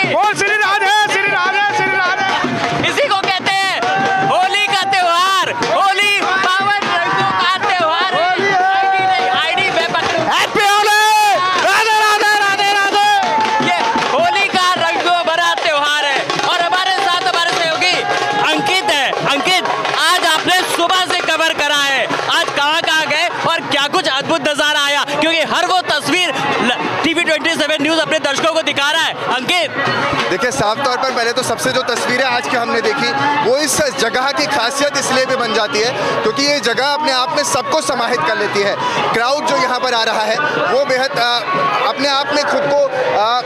बोल श्री राधे श्री राधे श्री राधे। इसी को कहते हैं होली का त्योहार, होली पावन रंगों का त्योहार है। आईडी पे हैप्पी होली, राधे राधे राधे राधे। ये होली का रंगों भरा त्योहार है और हमारे साथ हमारे सहयोगी अंकित है। अंकित, आज आपने सुबह से कवर करा है, आज कहाँ कहाँ गए और क्या कुछ अद्भुत नजारा आया, क्योंकि हर वो तस्वीर टीवी 27 न्यूज अपने दर्शकों को दिखा रहा है। अंकित, देखिए, साफ तौर पर पहले तो सबसे जो तस्वीरें आज की हमने देखी वो इस जगह की खासियत इसलिए भी बन जाती है क्योंकि ये जगह अपने आप में सबको समाहित कर लेती है। क्राउड जो यहाँ पर आ रहा है वो बेहद अपने आप में खुद को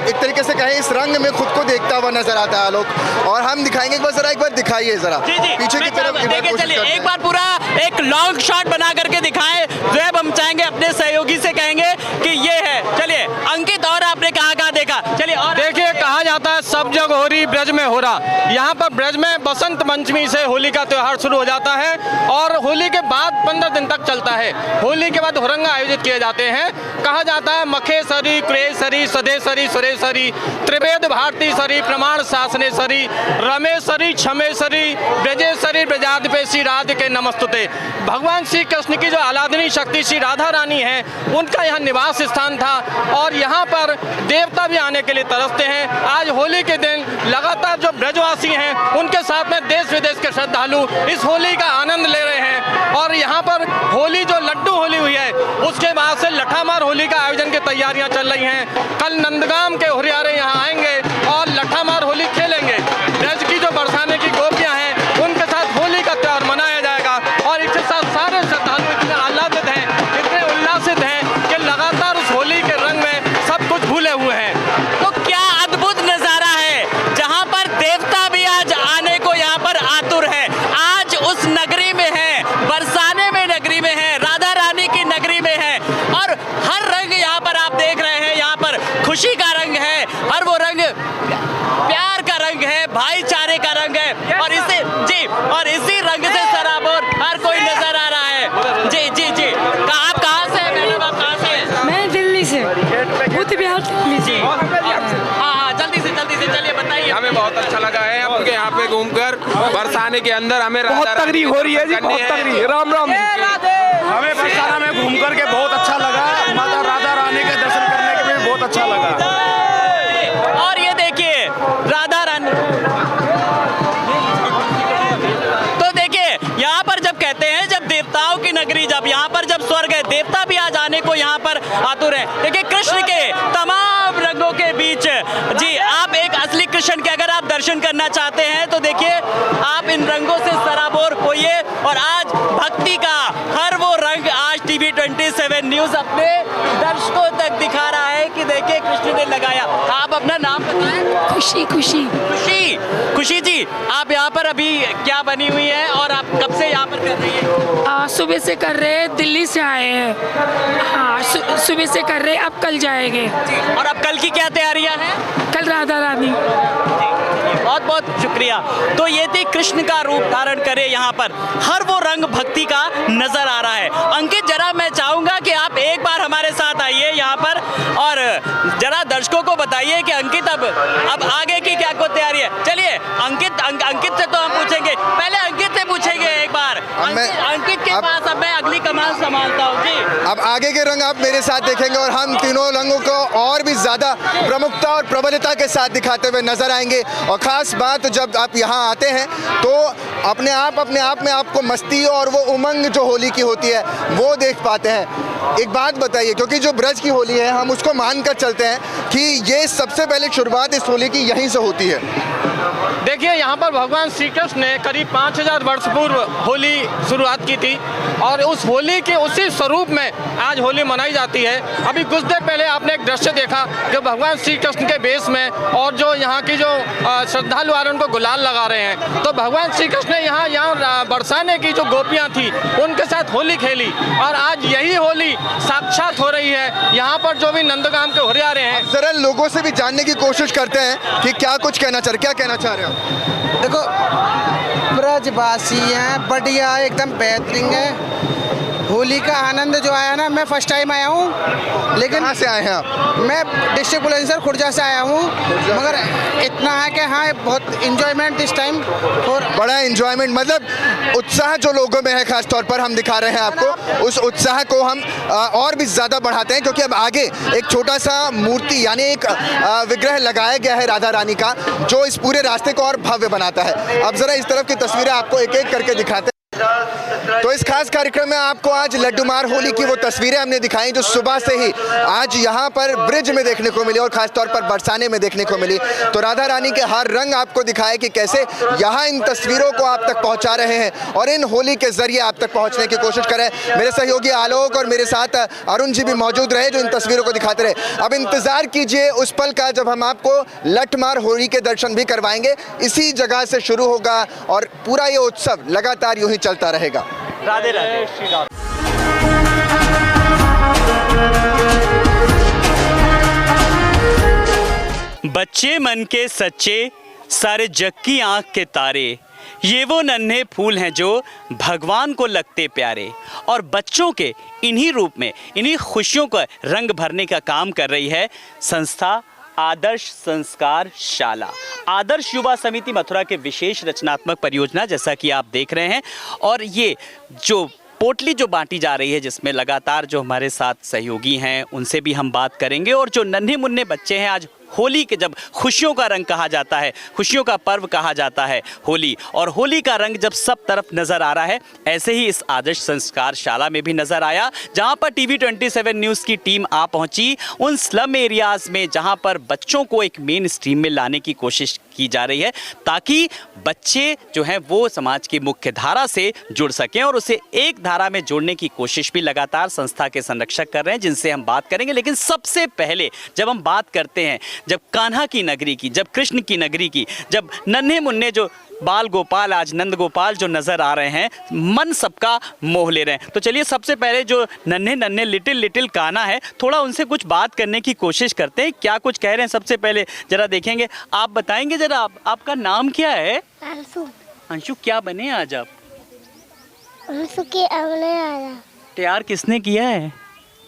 एक तरीके से कहें इस रंग में खुद को देखता हुआ नजर आता है आलोक। और हम दिखाएंगे एक बार दिखाइए जरा पीछे की तरफ। देखिए, चलिए एक बार पूरा एक लॉन्ग शॉट बना करके दिखाएं, जो है हम चाहेंगे अपने सहयोगी से कहेंगे कि ये है। चलिए अंकित, और आपने कहाँ कहाँ देखा? चलिए। और देखिए, कहा जाता है सब जग हो रही ब्रज में हो रहा। यहाँ पर ब्रज में बसंत पंचमी से होली का त्योहार शुरू हो जाता है और होली के बाद 15 दिन तक चलता है। होली के बाद हुरंग आयोजित किए जाते हैं। कहा जाता है मखेसरी, क्रेसरी, सदेसरी, सुरेसरी, त्रिवेद भारतीसरी, प्रमाण शासनेसरी, रमेशरी, क्षमेसरी, ब्रजेसरी, ब्रजाधिपेशी राध के नमस्तुते। भगवान श्री कृष्ण की जो आराधनीय शक्ति श्री राधा रानी है, उनका यहाँ निवास स्थान था और यहाँ पर देवता भी आने के लिए तरसते हैं। आज होली के दिन लगातार जो ब्रजवासी हैं उनके साथ में देश विदेश के श्रद्धालु इस होली का आनंद ले रहे हैं। और यहाँ पर होली जो लड्डू होली हुई है उसके बाद से लठामार होली का आयोजन की तैयारियां चल रही हैं। कल नंदगाम के हुरियारे यहाँ आएंगे और लठामार होली खेलेंगे। ब्रज की जो बरसाने की गोपियां हैं उनके साथ होली का त्योहार मनाया जाएगा और इसके साथ सारे श्रद्धालु इतने आह्लादित हैं, इतने उल्लासित हैं कि लगातार उस होली के रंग में सब कुछ भूले हुए हैं। तो क्या अद्भुत नजारा है, जहाँ पर देवता भी आज आने को यहाँ पर आतुर है। आज उस नगरी में है, बरसाने में नगरी में है, राधा रानी की नगरी में है और हर रंग यहाँ पर आप देख रहे हैं। यहाँ पर खुशी का रंग है, हर वो रंग प्यार का रंग है, भाईचारे का रंग है और इसी रंग से सराबोर हर कोई नजर आ रहा है। जी जी जी, आप कहाँ से हैं मैडम? आप कहाँ से हैं? मैं दिल्ली से, उत्तर बिहार दिल्ली से। हाँ, जल्दी से चलिए बताइए। हमें बहुत अच्छा लगा है आपके यहाँ पे घूमकर बरसाने के अंदर। हमें बहुत तगड़ी हो रही है जी, बहुत तगड़ी। राम राम। हमें बरसाना में घूम करके बहुत अच्छा लगा। माता राधा रानी के दर्शन करने के लिए बहुत अच्छा लगा। और ये देखिए राधा रानी, तो देखिए यहाँ पर जब कहते हैं जब देवताओं की नगरी, जब यहाँ पर जब स्वर्ग है, देवता भी आ जाने को यहाँ पर आतुर है। देखिए कृष्ण के तमाम रंगों के बीच जी, आप एक असली कृष्ण के अगर आप दर्शन करना चाहते हैं तो देखिए आप इन रंगों से सराबोर होइए। और आज भक्ति का हर वो रंग आज टीवी 27 न्यूज अपने दर्शकों तक दिखा रहा है कि देखिए कृष्ण ने लगाया। आप अपना नाम बताएं। खुशी खुशी खुशी जी, आप यहाँ पर अभी क्या बनी हुई है और आप कब से यहाँ पर कर रही है? सुबह से कर रहे हैं, दिल्ली से आए हैं। हाँ, सुबह से कर रहे हैं, अब कल जाएंगे। और अब कल की क्या तैयारियां हैं? कल राधा रानी। बहुत बहुत शुक्रिया। तो ये थी कृष्ण का रूप धारण करे, यहाँ पर हर वो रंग भक्ति का नजर आ रहा है। अंकित, जरा मैं चाहूंगा कि आप एक बार हमारे साथ आइए यहाँ पर और जरा दर्शकों को बताइए कि अंकित अब आगे की क्या कोई तैयारी है। चलिए अंकित से तो हम पूछेंगे, पहले अंकित से पूछेंगे एक बार। अंकित के पास अब मैं अगली कमान संभालता हूँ जी। अब आगे के रंग आप मेरे साथ देखेंगे और हम तीनों रंगों को और भी ज्यादा प्रमुखता और प्रबलता के साथ दिखाते हुए नजर आएंगे। और खास बात, जब आप यहाँ आते हैं तो अपने आप में आपको मस्ती और वो उमंग जो होली की होती है वो देख पाते हैं। एक बात बताइए, क्योंकि जो ब्रज की होली है हम उसको मानकर चलते हैं कि ये सबसे पहले शुरुआत इस होली की यहीं से होती है। देखिए, यहाँ पर भगवान श्री कृष्ण ने करीब 5000 वर्ष पूर्व होली शुरुआत की थी और उस होली के उसी स्वरूप में आज होली मनाई जाती है। अभी कुछ देर पहले आपने एक दृश्य देखा जो भगवान श्री कृष्ण के वेश में और जो यहाँ की जो श्रद्धालु आ रहे हैं उनको गुलाल लगा रहे हैं। तो भगवान श्री कृष्ण ने यहाँ बरसाने की जो गोपियाँ थी उनके साथ होली खेली और आज यही होली साक्षात हो रही है। यहाँ पर जो भी नंदगाम के हुरियारे हैं, जरा लोगों से भी जानने की कोशिश करते हैं कि क्या कहना चाह रहे हो। देखो, ब्रजवासी हैं, बढ़िया एकदम बेहतरीन है। होली का आनंद जो आया ना, मैं फर्स्ट टाइम आया हूँ, लेकिन कहाँ से आए हैं आप? मैं डिस्ट्रिक्ट बुलंदशहर खुर्जा से आया हूँ, मगर इतना है कि हाँ बहुत इंजॉयमेंट इस टाइम। और बड़ा इंजॉयमेंट, मतलब उत्साह जो लोगों में है, खास तौर पर हम दिखा रहे हैं आपको, उस उत्साह को हम और भी ज़्यादा बढ़ाते हैं, क्योंकि अब आगे एक छोटा सा मूर्ति यानी एक विग्रह लगाया गया है राधा रानी का, जो इस पूरे रास्ते को और भव्य बनाता है। अब ज़रा इस तरफ की तस्वीरें आपको एक एक करके दिखाते हैं। तो इस खास कार्यक्रम में आपको आज लड्डूमार होली की वो तस्वीरें हमने दिखाई जो सुबह से ही आज यहाँ पर ब्रिज में देखने को मिली और खास तौर पर बरसाने में देखने को मिली। तो राधा रानी के हर रंग आपको दिखाए कि कैसे यहाँ इन तस्वीरों को आप तक पहुँचा रहे हैं और इन होली के जरिए आप तक पहुँचने की कोशिश करें। मेरे सहयोगी आलोक और मेरे साथ अरुण जी भी मौजूद रहे जो इन तस्वीरों को दिखाते रहे। अब इंतजार कीजिए उस पल का जब हम आपको लठमार होली के दर्शन भी करवाएंगे। इसी जगह से शुरू होगा और पूरा ये उत्सव लगातार यूं ही चलता रहेगा। राधे राधे। बच्चे मन के सच्चे, सारे जग की आंख के तारे, ये वो नन्हे फूल हैं जो भगवान को लगते प्यारे। और बच्चों के इन्हीं रूप में, इन्हीं खुशियों का रंग भरने का काम कर रही है संस्था आदर्श संस्कार शाला। आदर्श युवा समिति मथुरा के विशेष रचनात्मक परियोजना, जैसा कि आप देख रहे हैं। और ये जो पोटली जो बांटी जा रही है, जिसमें लगातार जो हमारे साथ सहयोगी हैं उनसे भी हम बात करेंगे। और जो नन्हे मुन्ने बच्चे हैं, आज होली के जब खुशियों का रंग कहा जाता है, खुशियों का पर्व कहा जाता है होली, और होली का रंग जब सब तरफ नज़र आ रहा है, ऐसे ही इस आदर्श संस्कार शाला में भी नज़र आया, जहां पर टीवी 27 न्यूज़ की टीम आ पहुंची उन स्लम एरियाज़ में जहां पर बच्चों को एक मेन स्ट्रीम में लाने की कोशिश की जा रही है, ताकि बच्चे जो हैं वो समाज की मुख्य धारा से जुड़ सकें। और उसे एक धारा में जोड़ने की कोशिश भी लगातार संस्था के संरक्षक कर रहे हैं, जिनसे हम बात करेंगे। लेकिन सबसे पहले जब हम बात करते हैं, जब कान्हा की नगरी की, जब कृष्ण की नगरी की, जब नन्हे मुन्ने जो बाल गोपाल, आज नंद गोपाल जो नज़र आ रहे हैं, मन सबका मोह ले रहे हैं। तो चलिए सबसे पहले जो नन्हे नन्हे लिटिल कान्हा है, थोड़ा उनसे कुछ बात करने की कोशिश करते हैं, क्या कुछ कह रहे हैं। सबसे पहले जरा देखेंगे, आप बताएंगे जरा, आपका नाम क्या है? अंशु। अंशु, क्या बने आज आप? अंशु के अगले आया। तैयार किसने किया है?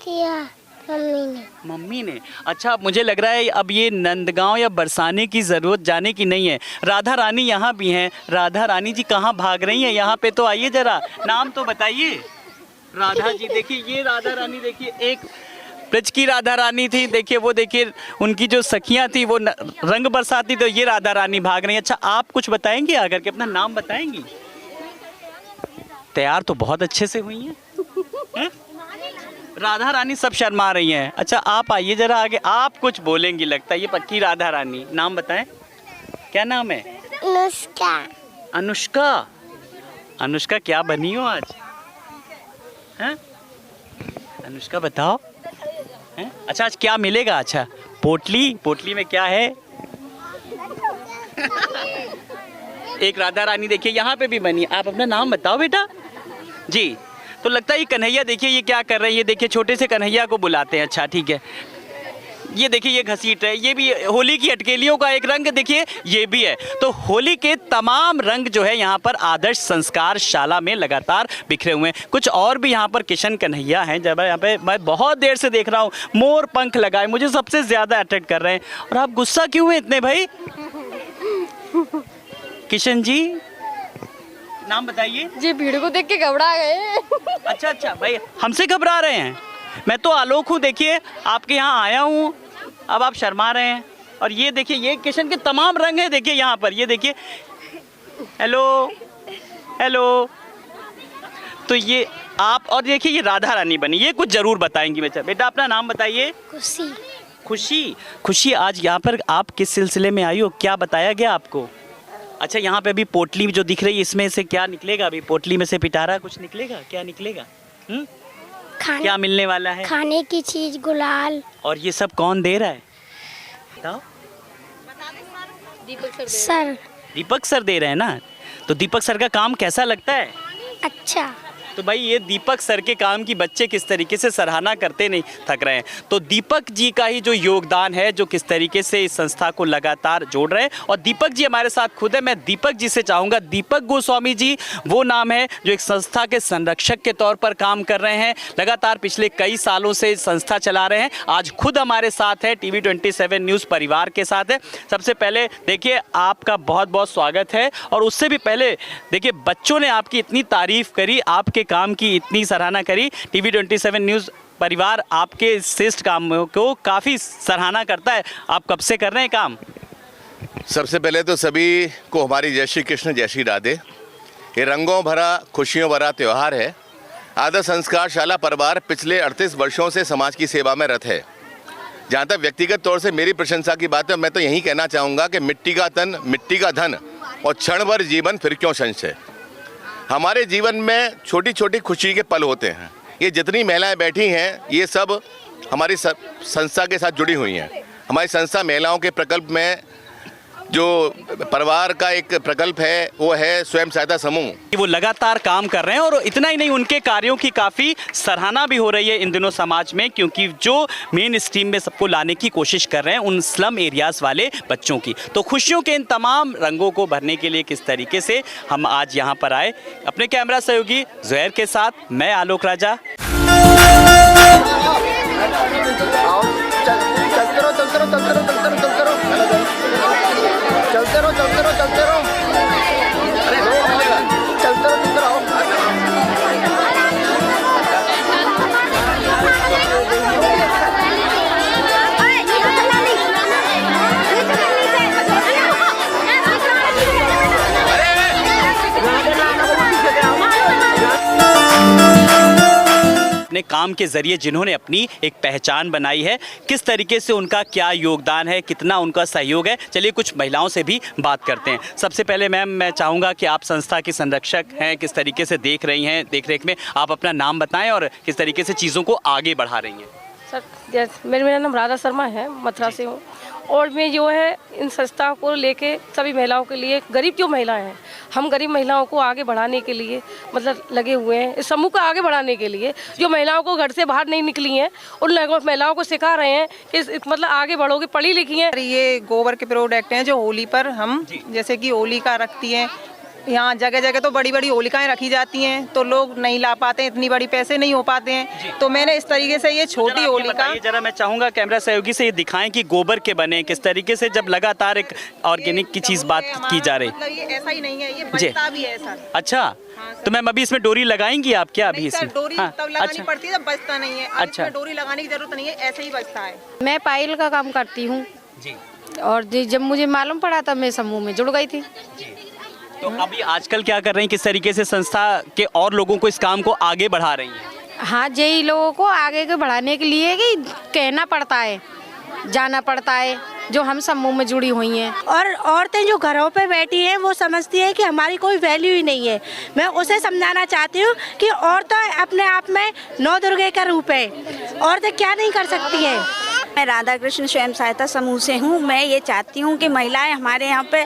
किया मम्मी ने। मम्मी ने। अच्छा, मुझे लग रहा है अब ये नंदगांव या बरसाने की ज़रूरत जाने की नहीं है, राधा रानी यहाँ भी हैं। राधा रानी जी कहाँ भाग रही हैं? यहाँ पे तो आइए जरा, नाम तो बताइए। राधा जी, देखिए ये राधा रानी, देखिए एक ब्रज की राधा रानी थी, देखिए वो, देखिए उनकी जो सखियाँ थी वो रंग बरसाती, तो ये राधा रानी भाग रही है। अच्छा, आप कुछ बताएंगे आकर के, अपना नाम बताएंगी? तैयार तो बहुत अच्छे से हुई हैं, है? राधा रानी सब शर्मा रही हैं। अच्छा, आप आइए जरा आगे, आप कुछ बोलेंगी लगता है, ये पक्की राधा रानी। नाम बताएं, क्या नाम है? अनुष्का। अनुष्का। अनुष्का क्या बनी हो आज, हैं? अनुष्का बताओ, हैं? अच्छा, आज क्या मिलेगा? अच्छा, पोटली में क्या है? एक राधा रानी देखिए यहाँ पे भी बनी। आप अपना नाम बताओ बेटा जी। तो लगता है ये कन्हैया, देखिए ये क्या कर रहे हैं, ये देखिए छोटे से कन्हैया को बुलाते हैं। अच्छा ठीक है, ये देखिए ये घसीट है, ये भी होली की अटकेलियों का एक रंग, देखिए ये भी है। तो होली के तमाम रंग जो है यहाँ पर आदर्श संस्कार शाला में लगातार बिखरे हुए हैं। कुछ और भी यहाँ पर किशन कन्हैया हैं, जब यहाँ पे मैं बहुत देर से देख रहा हूँ, मोर पंख लगाए मुझे सबसे ज़्यादा अट्रैक्ट कर रहे हैं। और आप गुस्सा क्यों हुए इतने भाई? किशन जी, नाम बताइए जी। भीड़ को देख के घबरा गए। अच्छा भाई, हमसे घबरा रहे हैं? मैं तो आलोक हूँ, देखिए आपके यहाँ आया हूँ, अब आप शर्मा रहे हैं। और ये देखिए ये किशन के तमाम रंग हैं, देखिए यहाँ पर, ये देखिए, हेलो। तो ये आप, और देखिए ये राधा रानी बनी, ये कुछ जरूर बताएंगी बेटा। अपना नाम बताइए। खुशी, आज यहाँ पर आप किस सिलसिले में आई हो, क्या बताया गया आपको? अच्छा, यहाँ पे अभी पोटली जो दिख रही है, इसमें से क्या निकलेगा? अभी पोटली में से पिटारा कुछ निकलेगा, क्या निकलेगा? क्या मिलने वाला है? खाने की चीज, गुलाल। और ये सब कौन दे रहा है बताओ? सर। दीपक सर दे रहे हैं ना। तो दीपक सर का काम कैसा लगता है? अच्छा। तो भाई ये दीपक सर के काम की बच्चे किस तरीके से सराहना करते नहीं थक रहे हैं। तो दीपक जी का ही जो योगदान है, जो किस तरीके से इस संस्था को लगातार जोड़ रहे हैं, और दीपक जी हमारे साथ खुद है। मैं दीपक जी से चाहूँगा, दीपक गोस्वामी जी वो नाम है जो एक संस्था के संरक्षक के तौर पर काम कर रहे हैं, लगातार पिछले कई सालों से संस्था चला रहे हैं। आज खुद हमारे साथ है, TV 27 न्यूज़ परिवार के साथ है। सबसे पहले देखिए आपका बहुत बहुत स्वागत है, और उससे भी पहले देखिए बच्चों ने आपकी इतनी तारीफ करी, आपके काम की इतनी सराहना करी। TV 27 न्यूज़ परिवार आपके श्रेष्ठ काम को काफ़ी सराहना करता है। आप कब से कर रहे हैं काम? सबसे पहले तो सभी को हमारी जय श्री कृष्ण, जय श्री राधे। ये रंगों भरा, खुशियों भरा त्यौहार है। आदर्श संस्कार शाला परिवार पिछले 38 वर्षों से समाज की सेवा में रत है। जहाँ तक व्यक्तिगत तौर से मेरी प्रशंसा की बात है, मैं तो यही कहना चाहूँगा कि मिट्टी का तन, मिट्टी का धन, और क्षण भर जीवन फिर क्यों संशय। हमारे जीवन में छोटी छोटी खुशी के पल होते हैं। ये जितनी महिलाएं बैठी हैं, ये सब हमारी संस्था के साथ जुड़ी हुई हैं। हमारी संस्था महिलाओं के प्रकल्प में जो परिवार का एक प्रकल्प है वो है स्वयं सहायता समूह। वो लगातार काम कर रहे हैं, और इतना ही नहीं, उनके कार्यों की काफ़ी सराहना भी हो रही है इन दिनों समाज में, क्योंकि जो मेन स्ट्रीम में सबको लाने की कोशिश कर रहे हैं उन स्लम एरियाज़ वाले बच्चों की। तो खुशियों के इन तमाम रंगों को भरने के लिए किस तरीके से हम आज यहाँ पर आए, अपने कैमरा सहयोगी ज़ुहैर के साथ मैं आलोक राजा। अपने काम के ज़रिए जिन्होंने अपनी एक पहचान बनाई है, किस तरीके से उनका क्या योगदान है, कितना उनका सहयोग है, चलिए कुछ महिलाओं से भी बात करते हैं। सबसे पहले मैम मैं चाहूँगा कि आप संस्था की संरक्षक हैं, किस तरीके से देख रही हैं, देख रेख में आप अपना नाम बताएं और किस तरीके से चीज़ों को आगे बढ़ा रही हैं। सर मेरा नाम राधा शर्मा है, मथुरा से हूँ, और मैं जो है इन संस्थाओं को लेके सभी महिलाओं के लिए, गरीब जो महिलाएं हैं, हम गरीब महिलाओं को आगे बढ़ाने के लिए मतलब लगे हुए हैं। इस समूह को आगे बढ़ाने के लिए जो महिलाओं को घर से बाहर नहीं निकली हैं उन महिलाओं को सिखा रहे हैं कि मतलब आगे बढ़ोगे, पढ़ी लिखी हैं। ये गोबर के प्रोडक्ट हैं जो होली पर हम जैसे कि होलिका रखती हैं, यहाँ जगह जगह तो बड़ी बड़ी होलिकाएं रखी जाती हैं, तो लोग नहीं ला पाते, इतनी बड़ी पैसे नहीं हो पाते हैं, तो मैंने इस तरीके से ये छोटी होलिका। जरा मैं चाहूँगा कैमरा सहयोगी से ये दिखाएं कि गोबर के बने किस तरीके से, जब लगातार एक ऑर्गेनिक की चीज़ बात की जा रही। मतलब ये ऐसा ही नहीं है, ये बचता भी है सर। अच्छा, तो मैम अभी इसमें डोरी लगाएंगी आप क्या? अभी इसमें डोरी तब लगानी पड़ती है जब बचता नहीं है। अच्छा, डोरी लगाने की जरूरत नहीं है, ऐसे ही बचता है। मैं पायल का काम करती हूँ, और जब मुझे मालूम पड़ा तब मैं समूह में जुड़ गई थी। तो अभी आजकल क्या कर रही हैं, किस तरीके से संस्था के और लोगों को इस काम को आगे बढ़ा रही हैं? हाँ, यही लोगों को आगे के बढ़ाने के लिए कि कहना पड़ता है, जाना पड़ता है, जो हम समूह में जुड़ी हुई हैं। और औरतें जो घरों पे बैठी हैं वो समझती हैं कि हमारी कोई वैल्यू ही नहीं है। मैं उसे समझाना चाहती हूँ कि औरतें अपने आप में नौ दुर्गे का रूप है, औरतें क्या नहीं कर सकती हैं। मैं राधा कृष्ण स्वयं सहायता समूह से हूँ। मैं ये चाहती हूँ कि महिलाएं हमारे यहाँ पे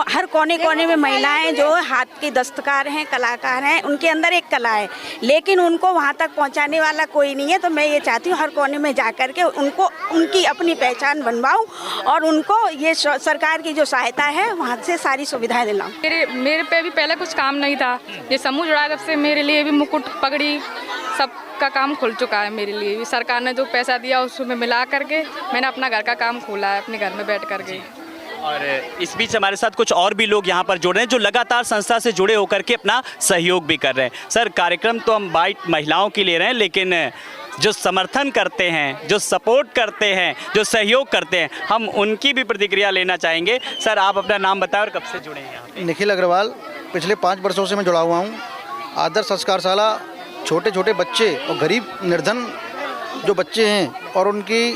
हर कोने कोने में महिलाएं जो हाथ की दस्तकार हैं, कलाकार हैं, उनके अंदर एक कला है, लेकिन उनको वहाँ तक पहुँचाने वाला कोई नहीं है। तो मैं ये चाहती हूँ हर कोने में जा कर के उनको उनकी अपनी पहचान बनवाऊँ और उनको ये सरकार की जो सहायता है वहाँ से सारी सुविधाएं दिलाऊँ। मेरे पे भी पहले कुछ काम नहीं था, ये समूह जुड़ा है तब से मेरे लिए भी मुकुट, पगड़ी, सब का काम खुल चुका है मेरे लिए भी। सरकार ने जो पैसा दिया उसमें मिला करके मैंने अपना घर का काम खोला है, अपने घर में बैठ करके। और इस बीच हमारे साथ कुछ और भी लोग यहाँ पर जुड़ रहे हैं जो लगातार संस्था से जुड़े होकर के अपना सहयोग भी कर रहे हैं। सर, कार्यक्रम तो हम बाइट महिलाओं की ले रहे हैं, लेकिन जो समर्थन करते हैं, जो सपोर्ट करते हैं, जो सहयोग करते हैं, हम उनकी भी प्रतिक्रिया लेना चाहेंगे। सर, आप अपना नाम बताएं और कब से जुड़े हैं यहाँ पे? निखिल अग्रवाल, पिछले 5 वर्षों से मैं जुड़ा हुआ हूँ। आदर्श संस्कार शाला छोटे छोटे बच्चे और गरीब निर्धन जो बच्चे हैं और उनकी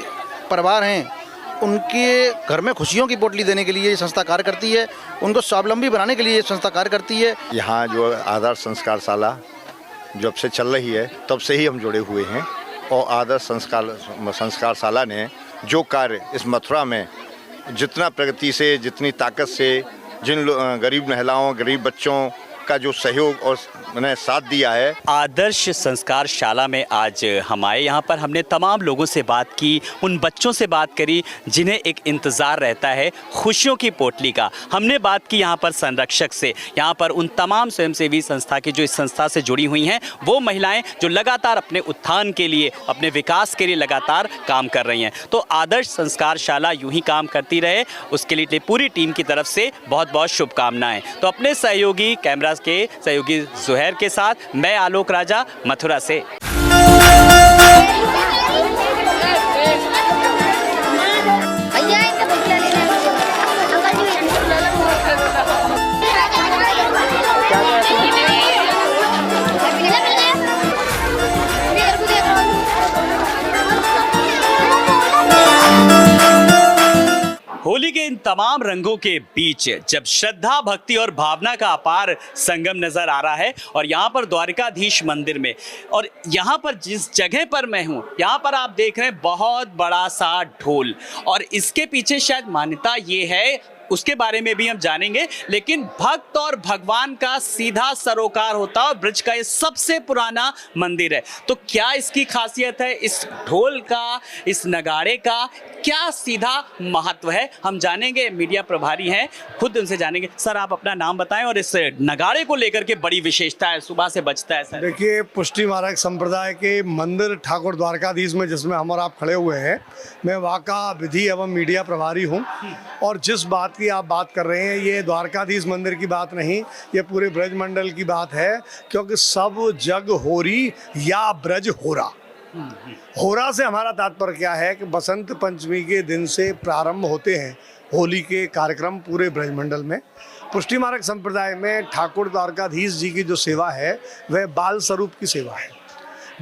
परिवार हैं, उनके घर में खुशियों की पोटली देने के लिए ये संस्था कार्य करती है, उनको स्वावलंबी बनाने के लिए ये संस्था कार्य करती है। यहाँ जो आदर्श संस्कार शाला जब से चल रही है तब से ही हम जुड़े हुए हैं, और आदर्श संस्कार शाला ने जो कार्य इस मथुरा में जितना प्रगति से, जितनी ताकत से, जिन गरीब महिलाओं, गरीब बच्चों का जो सहयोग और ने साथ दिया है। आदर्श संस्कार शाला में आज हम आए, यहाँ पर हमने तमाम लोगों से बात की, उन बच्चों से बात करी जिन्हें एक इंतज़ार रहता है खुशियों की पोटली का। हमने बात की यहाँ पर संरक्षक से, यहाँ पर उन तमाम स्वयंसेवी संस्था की जो इस संस्था से जुड़ी हुई हैं, वो महिलाएं जो लगातार अपने उत्थान के लिए, अपने विकास के लिए लगातार काम कर रही हैं। तो आदर्श संस्कार शाला यूं ही काम करती रहे, उसके लिए पूरी टीम की तरफ से बहुत बहुत शुभकामनाएं। तो अपने सहयोगी कैमरा के सहयोगी जुहैर के साथ मैं आलोक राजा, मथुरा से। होली के इन तमाम रंगों के बीच जब श्रद्धा, भक्ति और भावना का अपार संगम नजर आ रहा है, और यहाँ पर द्वारकाधीश मंदिर में, और यहाँ पर जिस जगह पर मैं हूँ, यहाँ पर आप देख रहे हैं बहुत बड़ा सा ढोल, और इसके पीछे शायद मान्यता ये है, उसके बारे में भी हम जानेंगे। लेकिन भक्त और भगवान का सीधा सरोकार होता है, ब्रज का ये सबसे पुराना मंदिर है। तो क्या इसकी खासियत है, इस ढोल का, इस नगाड़े का क्या सीधा महत्व है, हम जानेंगे। मीडिया प्रभारी हैं, खुद उनसे जानेंगे। सर, आप अपना नाम बताएं और इस नगाड़े को लेकर के बड़ी विशेषता है, सुबह से बजता है। सर देखिए, पुष्टि मार्ग संप्रदाय के मंदिर ठाकुर द्वारकाधीश में जिसमें हम और आप खड़े हुए हैं, मैं वहाँ का विधि एवं मीडिया प्रभारी हूँ। और जिस बात की आप बात कर रहे हैं, ये द्वारकाधीश मंदिर की बात नहीं, ये पूरे ब्रज मंडल की बात है, क्योंकि सब जग होरी या ब्रज होरा। होरा से हमारा तात्पर्य क्या है कि बसंत पंचमी के दिन से प्रारंभ होते हैं होली के कार्यक्रम पूरे ब्रजमंडल में। पुष्टि मार्ग संप्रदाय में ठाकुर द्वारकाधीश जी की जो सेवा है वह बाल स्वरूप की सेवा है।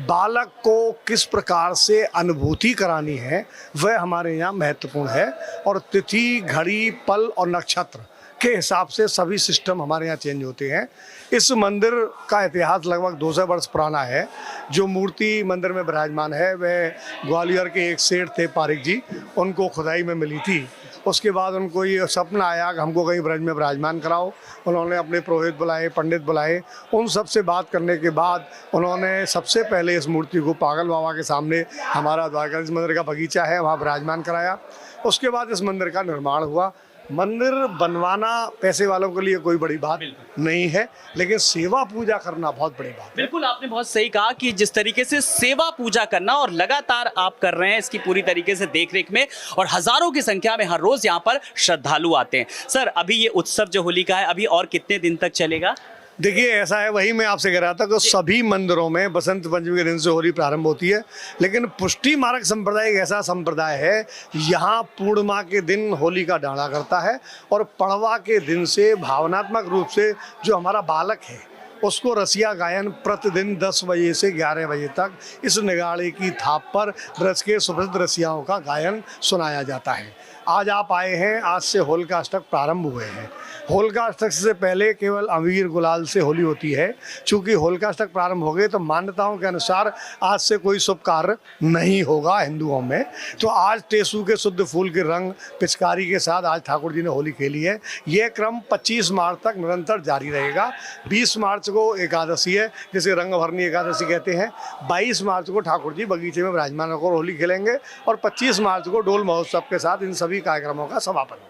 बालक को किस प्रकार से अनुभूति करानी है वह हमारे यहाँ महत्वपूर्ण है, और तिथि, घड़ी, पल और नक्षत्र के हिसाब से सभी सिस्टम हमारे यहाँ चेंज होते हैं। इस मंदिर का इतिहास लगभग 200 वर्ष पुराना है। जो मूर्ति मंदिर में विराजमान है वह ग्वालियर के एक सेठ थे पारिक जी, उनको खुदाई में मिली थी। उसके बाद उनको ये सपना आया कि हमको कहीं ब्रज में विराजमान कराओ। उन्होंने अपने पुरोहित बुलाए, पंडित बुलाए, उन सब से बात करने के बाद उन्होंने सबसे पहले इस मूर्ति को पागल बाबा के सामने, हमारा द्वारकाधीश मंदिर का बगीचा है, वहाँ विराजमान कराया। उसके बाद इस मंदिर का निर्माण हुआ। मंदिर बनवाना पैसे वालों के लिए कोई बड़ी बात नहीं है, लेकिन सेवा पूजा करना बहुत बड़ी बात है। बिल्कुल, आपने बहुत सही कहा कि जिस तरीके से सेवा पूजा करना और लगातार आप कर रहे हैं इसकी पूरी तरीके से देखरेख में, और हजारों की संख्या में हर रोज यहाँ पर श्रद्धालु आते हैं। सर, अभी ये उत्सव जो होली का है, अभी और कितने दिन तक चलेगा? देखिए, ऐसा है, वही मैं आपसे कह रहा था कि सभी मंदिरों में बसंत पंचमी के दिन से होली प्रारंभ होती है, लेकिन पुष्टि मार्ग संप्रदाय एक ऐसा संप्रदाय है, यहाँ पूर्णिमा के दिन होली का डाला करता है, और पड़वा के दिन से भावनात्मक रूप से जो हमारा बालक है उसको रसिया गायन प्रतिदिन 10 बजे से 11 बजे तक इस निगाड़े की थाप पर ब्रज के सुप्रसिद्ध रसियाओं का गायन सुनाया जाता है। आज आप आए हैं, आज से होलिका अष्टक प्रारंभ हुए हैं। होलिका अष्टक से पहले केवल अबीर गुलाल से होली होती है। चूँकि होलिका अष्टक प्रारंभ हो गए तो मान्यताओं के अनुसार आज से कोई शुभ कार्य नहीं होगा हिंदुओं में। तो आज टेसू के शुद्ध फूल के रंग पिचकारी के साथ आज ठाकुर जी ने होली खेली है। यह क्रम 25 मार्च तक निरंतर जारी रहेगा। 20 मार्च को एकादशी है, जिसे रंग भरनी एकादशी कहते हैं। 22 मार्च को ठाकुर जी बगीचे में विराजमान होकर होली खेलेंगे, और 25 मार्च को डोल महोत्सव के साथ इन सभी कार्यक्रमों का समापन।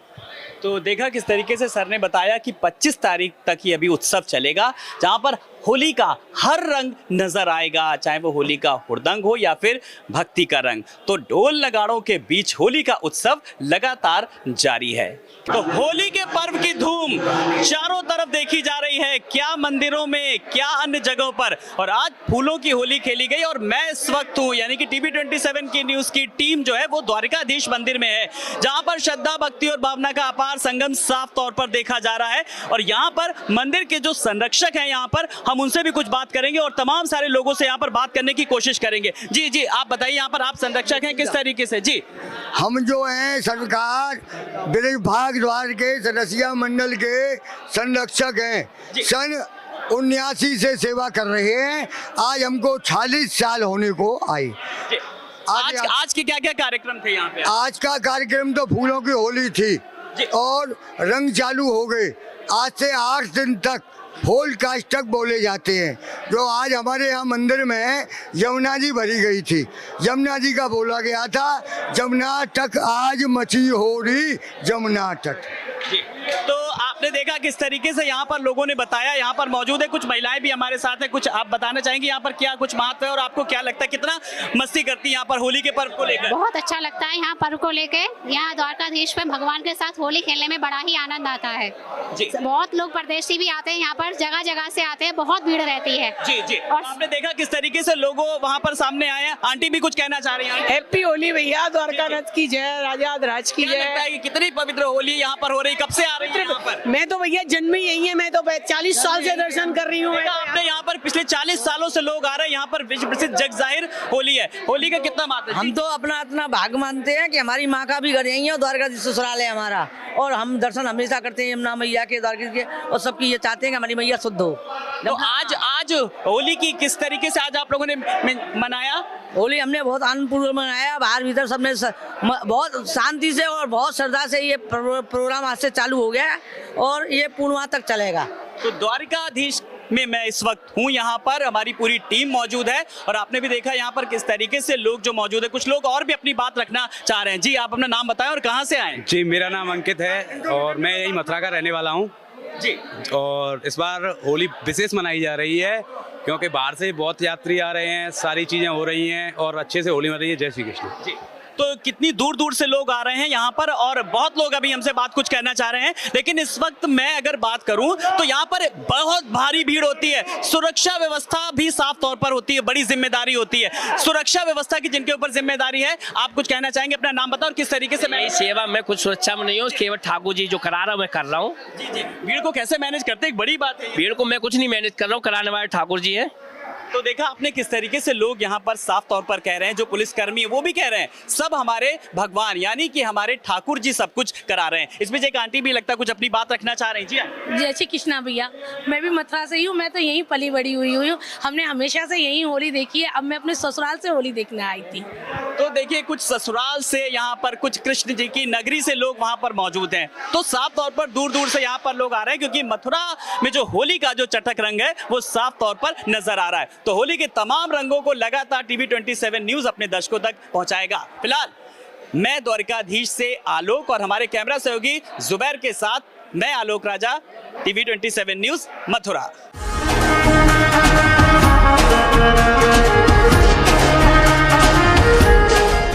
तो देखा किस तरीके से सर ने बताया कि 25 तारीख तक ये अभी उत्सव चलेगा, जहां पर होली का हर रंग नजर आएगा, चाहे वो होली का हुड़दंग हो या फिर भक्ति का रंग। तो ढोल नगाड़ों के बीच होली का उत्सव लगातार जारी है। तो होली के पर्व की धूम चारों तरफ देखी जा रही है, क्या मंदिरों में, क्या अन्य जगहों पर। और आज फूलों की होली खेली गई, और मैं इस वक्त हूँ, यानी कि टीवी 27 की न्यूज की टीम जो है वो द्वारकाधीश मंदिर में है, जहां पर श्रद्धा, भक्ति और भावना का अपार संगम साफ तौर पर देखा जा रहा है। और यहाँ पर मंदिर के जो संरक्षक हैं, यहाँ पर हम उनसे भी कुछ बात करेंगे, और तमाम सारे लोगों से यहाँ पर बात करने की कोशिश करेंगे। जी जी, आप बताइए, यहाँ पर आप संरक्षक हैं, किस तरीके से? जी, हम जो हैं सरकार ब्रज भाग द्वार के सदस्या मंडल के संरक्षक हैं। सन 79 से सेवा कर रहे हैं। आज हमको 40 साल होने को आए। आज के क्या क्या कार्यक्रम थे यहाँ पे? आज का कार्यक्रम तो फूलों की होली थी, और रंग चालू हो गए। आज से 8 दिन तक होल काष्टक बोले जाते हैं। जो आज हमारे यहाँ मंदिर में यमुना जी भरी गई थी, यमुना जी का बोला गया था, जमुना तक आज मची हो रही जमुना तट। तो आपने देखा किस तरीके से यहाँ पर लोगों ने बताया, यहाँ पर मौजूद है कुछ महिलाएं भी हमारे साथ हैं, कुछ आप बताना चाहेंगे यहाँ पर क्या कुछ महत्व है और आपको क्या लगता है कितना मस्ती करती है यहाँ पर होली के पर्व को लेकर? बहुत अच्छा लगता है यहाँ पर्व को लेके। यहाँ द्वारकाधीश में भगवान के साथ होली खेलने में बड़ा ही आनंद आता है। बहुत लोग परदेशी भी आते हैं यहाँ पर, जगह जगह से आते हैं, बहुत भीड़ रहती है। जी जी। और आपने देखा किस तरीके से लोगों वहाँ पर सामने आए हैं। आंटी भी कुछ कहना चाह रही हैं। हैप्पी होली भैया, द्वारकानाथ की जय, राजाधिराज की जय। कितनी पवित्र होली यहाँ पर हो रही, कब से आ रही है यहाँ पर? मैं तो भैया जन्म ही यही है, मैं तो 40 साल से दर्शन कर रही हूँ। आपने यहाँ पर पिछले 40 सालों से लोग आ रहे हैं, यहाँ पर विश्व प्रसिद्ध जग जाहिर होली है। होली का कितना महत्व है? हम तो अपना भाग मानते हैं कि हमारी माँ का भी घर यही है और द्वारकाधीश ससुराल है हमारा, और हम दर्शन हमेशा करते हैं यमुना मैया के, द्वारकाधीश के, और सबकी ये चाहते हैं कि हमारी मैया शुद्ध हो। तो आज होली की किस तरीके से आज आप लोगों ने मनाया? होली हमने बहुत आनंदपूर्वक मनाया, बाहर भीतर सबने बहुत शांति से और बहुत श्रद्धा से ये प्रोग्राम आज से चालू हो गया है और ये पूर्णिमा तक चलेगा। तो द्वारकाधीश में मैं इस वक्त हूँ, यहाँ पर हमारी पूरी टीम मौजूद है और आपने भी देखा यहाँ पर किस तरीके से लोग जो मौजूद है, कुछ लोग और भी अपनी बात रखना चाह रहे हैं। जी, आप अपना नाम बताएं और कहाँ से आए? जी, मेरा नाम अंकित है और मैं यही मथुरा का रहने वाला हूँ जी। और इस बार होली विशेष मनाई जा रही है क्योंकि बाहर से बहुत यात्री आ रहे हैं, सारी चीज़ें हो रही हैं और अच्छे से होली मन रही है। जय श्री कृष्ण जी। तो कितनी दूर दूर से लोग आ रहे हैं यहाँ पर और बहुत लोग अभी हमसे बात कुछ कहना चाह रहे हैं, लेकिन इस वक्त मैं अगर बात करूं तो यहाँ पर बहुत भारी भीड़ होती है। सुरक्षा व्यवस्था भी साफ तौर पर होती है, बड़ी जिम्मेदारी होती है सुरक्षा व्यवस्था की, जिनके ऊपर जिम्मेदारी है। आप कुछ कहना चाहेंगे? अपना नाम बताओ और किस तरीके से? मैं सेवा में कुछ सुरक्षा में नहीं हूँ, केवल ठाकुर जी जो करा रहा हूँ मैं कर रहा हूँ। जी जी। भीड़ को कैसे मैनेज करते हैं, एक बड़ी बात है। भीड़ को मैं कुछ नहीं मैनेज कर रहा हूँ, कराने वाले ठाकुर जी है। तो देखा आपने किस तरीके से लोग यहाँ पर साफ तौर पर कह रहे हैं, जो पुलिसकर्मी है वो भी कह रहे हैं सब हमारे भगवान यानी कि हमारे ठाकुर जी सब कुछ करा रहे हैं। इसमें एक आंटी भी लगता है कुछ अपनी बात रखना चाह रही हैं। जी जय श्री कृष्णा भैया, मैं भी मथुरा से ही हूँ, मैं तो यहीं पली बड़ी हुई हूँ, हमने हमेशा से यहीं होली देखी है। अब मैं अपने ससुराल से होली देखने आई थी। तो देखिए, कुछ ससुराल से यहाँ पर, कुछ कृष्ण जी की नगरी से लोग वहाँ पर मौजूद हैं। तो साफ तौर पर दूर दूर से यहाँ पर लोग आ रहे हैं क्योंकि मथुरा में जो होली का जो चटक रंग है वो साफ तौर पर नजर आ रहा है। तो होली के तमाम रंगों को लगातार टीवी 27 न्यूज अपने दर्शकों तक पहुंचाएगा। फिलहाल मैं द्वारकाधीश से आलोक और हमारे कैमरा सहयोगी जुबैर के साथ मैं आलोक राजा, टीवी 27 न्यूज, मथुरा।